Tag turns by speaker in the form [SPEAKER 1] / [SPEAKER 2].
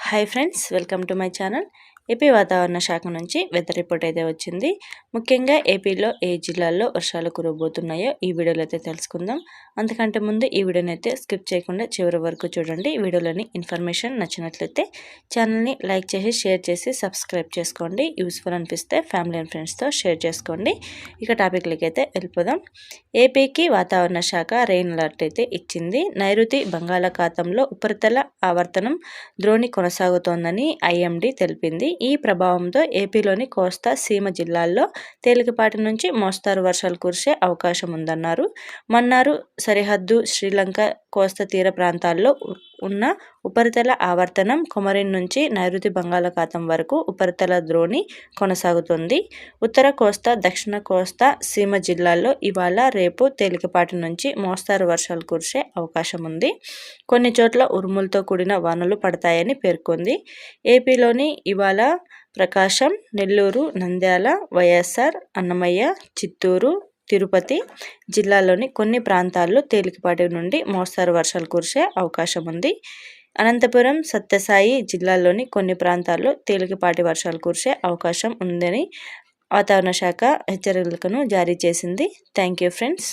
[SPEAKER 1] Hi friends, welcome to my channel. AP వాతావరణ శాఖ నుంచి వెదర్ రిపోర్ట్ అయితే వచ్చింది. ముఖ్యంగా ఏపీలో ఏ జిల్లాల్లో వర్షాలు కురవబోతున్నాయో ఈ వీడియోలో అయితే తెలుసుకుందాం. అంతకంటే ముందు ఈ వీడియోని అయితే స్కిప్ చేయకుండా చివరి వరకు చూడండి. వీడియోలోని ఇన్ఫర్మేషన్ నచ్చినట్లయితే ఛానల్ని లైక్ చేసి షేర్ చేసి సబ్స్క్రైబ్ చేసుకోండి. యూస్ఫుల్ అనిపిస్తే ఫ్యామిలీ అండ్ ఫ్రెండ్స్తో షేర్ చేసుకోండి. ఇక టాపిక్లకి అయితే వెళ్ళిపోదాం. ఏపీకి వాతావరణ శాఖ రెయిన్ అలర్ట్ అయితే ఇచ్చింది. నైరుతి బంగాళాఖాతంలో ఉపరితల ఆవర్తనం ద్రోణి కొనసాగుతోందని ఐఎండీ తెలిపింది. ఈ ప్రభావంతో ఏపీలోని కోస్తా సీమ జిల్లాల్లో తేలికపాటి నుంచి మోస్తారు వర్షాలు కురిసే అవకాశం ఉందన్నారు. మన్నార్ సరిహద్దు శ్రీలంక కోస్తా తీర ప్రాంతాల్లో ఉన్న ఉపరితల ఆవర్తనం కొమరిన్ నుంచి నైరుతి బంగాళాఖాతం వరకు ఉపరితల ద్రోణి కొనసాగుతుంది. ఉత్తర కోస్తా, దక్షిణ కోస్తా సీమ జిల్లాల్లో ఇవాళ రేపు తేలికపాటి నుంచి మోస్తారు వర్షాలు కురిసే అవకాశం ఉంది. కొన్ని చోట్ల ఉరుములతో కూడిన వానలు పడతాయని పేర్కొంది. ఏపీలోని ఇవాళ ప్రకాశం, నెల్లూరు, నంద్యాల, వైఎస్ఆర్, అన్నమయ్య, చిత్తూరు, తిరుపతి జిల్లాలోని కొన్ని ప్రాంతాల్లో తేలికపాటి నుండి మోస్తారు వర్షాలు కురిసే అవకాశం ఉంది. అనంతపురం, సత్యసాయి జిల్లాల్లోని కొన్ని ప్రాంతాల్లో తేలికపాటి వర్షాలు కురిసే అవకాశం ఉందని వాతావరణ శాఖ హెచ్చరికలను జారీ చేసింది. Thank you friends.